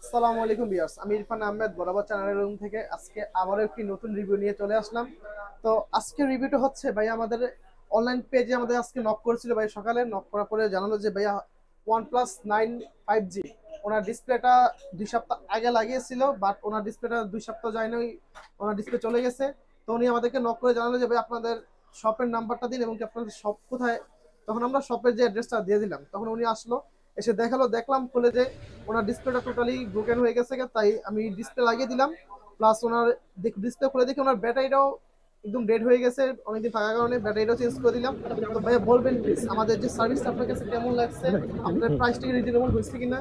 আসসালামু আলাইকুম ভিউয়ার্স, আমি ইরফান আহমেদ বরাবর চ্যানেলের রুম থেকে আজকে আবারও একটি নতুন রিভিউ নিয়ে চলে আসলাম। তো আজকের রিভিউটা হচ্ছে ভাই আমাদের অনলাইন পেজে আমাদের আজকে নক করেছিল ভাই, সকালে নক করার পরে জানালো যে ভাইয়া OnePlus 9 5G ওনার ডিসপ্লেটা 2 সপ্তাহ আগে লাগিয়েছিল, বাট ওনার ডিসপ্লেটা 2 সপ্তাহ যায়নি, ওনার ডিসপ্লে চলে গেছে। তো উনি আমাদেরকে নক করে জানালো যে ভাই আপনাদের শপের নাম্বারটা দিন এবং কি আপনাদের শপ কোথায়। তখন আমরা শপের যে অ্যাড্রেসটা দিয়ে দিলাম, তখন উনি আসলো, এসে দেখালো, দেখলাম খুলে যে ওনার ডিসপ্লেটা টোটালি ব্রোকেন হয়ে গেছে, তাই আমি ডিসপ্লে লাগিয়ে দিলাম। প্লাস ওনার ডিসপ্লে খুলে দেখি ওনার ব্যাটারিটাও একদম ডেড হয়ে গেছে, অনেকদিন থাকার কারণে ব্যাটারিটাও চেঞ্জ করে দিলাম। তো ভাইয়া বলবেন প্লিজ আমাদের যে সার্ভিসটা আপনার কাছে কেমন লাগছে, আপনার প্রাইসটা কি রিজনেবল হয়েছে কিনা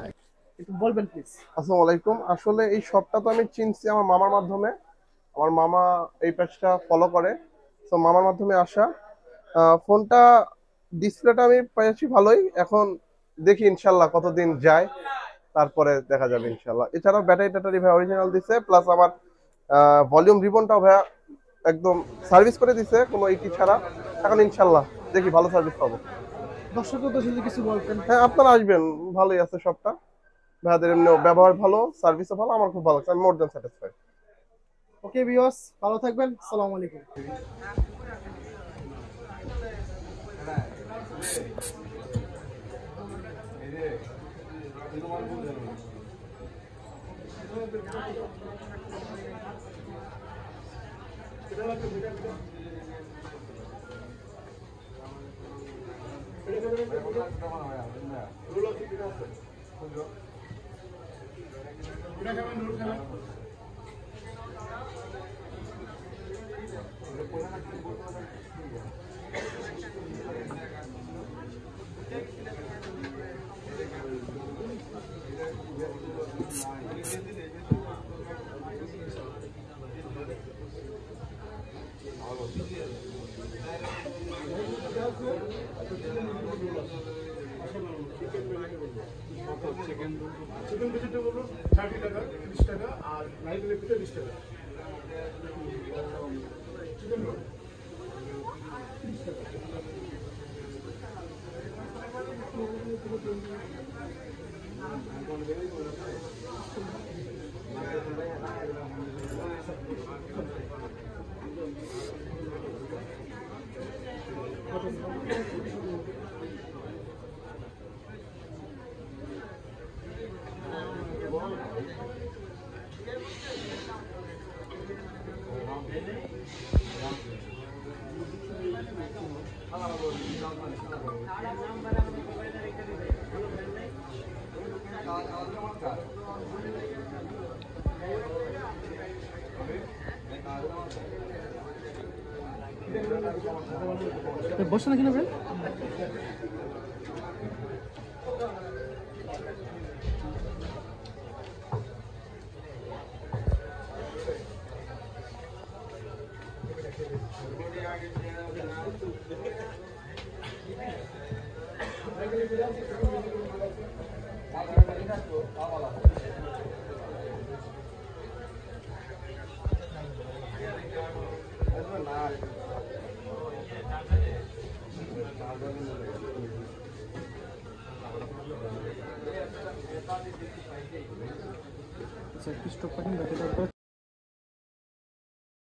একটু বলবেন প্লিজ। আসসালামু আলাইকুম। আসলে এই শপটা তো আমি চিনছি আমার মামার মাধ্যমে। আমার মামা এই পেজটা ফলো করে, তো মামার মাধ্যমে আসা। ফোনটা ডিসপ্লেটা আমি পেয়েছি ভালোই। এখন দেখি ইনশাল্লাহ কতদিন যায়, তারপরে দেখা যাবে ইনশাল্লাহ। এছাড়াও ব্যাটারি ট্যাটারি ভাই অরিজিনাল দিছে, প্লাস আমার ভলিউম রিবনটাও ভাইয়া একদম সার্ভিস করে দিছে কোনো ইটি ছাড়া। এখন ইনশাল্লাহ দেখি ভালো সার্ভিস পাবো। দর্শকদের তো যদি কিছু বলতেন। হ্যাঁ, আপনারা আসবেন, ভালোই আছে সবটা। ভাইয়াদের এমনি ব্যবহার ভালো, সার্ভিসও ভালো, আমার খুব ভালো লাগছে, আমি more than satisfied. Okay viewers, ভালো থাকবেন, আসসালামু আলাইকুম। চিকেন ভেজিটেবল 30 টাকা 30 টাকা আর লাইট ইলেকট্রিকে 20 টাকা। চিকেন রোল বসে না কিনা ভাই? আচ্ছা, একটু স্টপ রাখেন।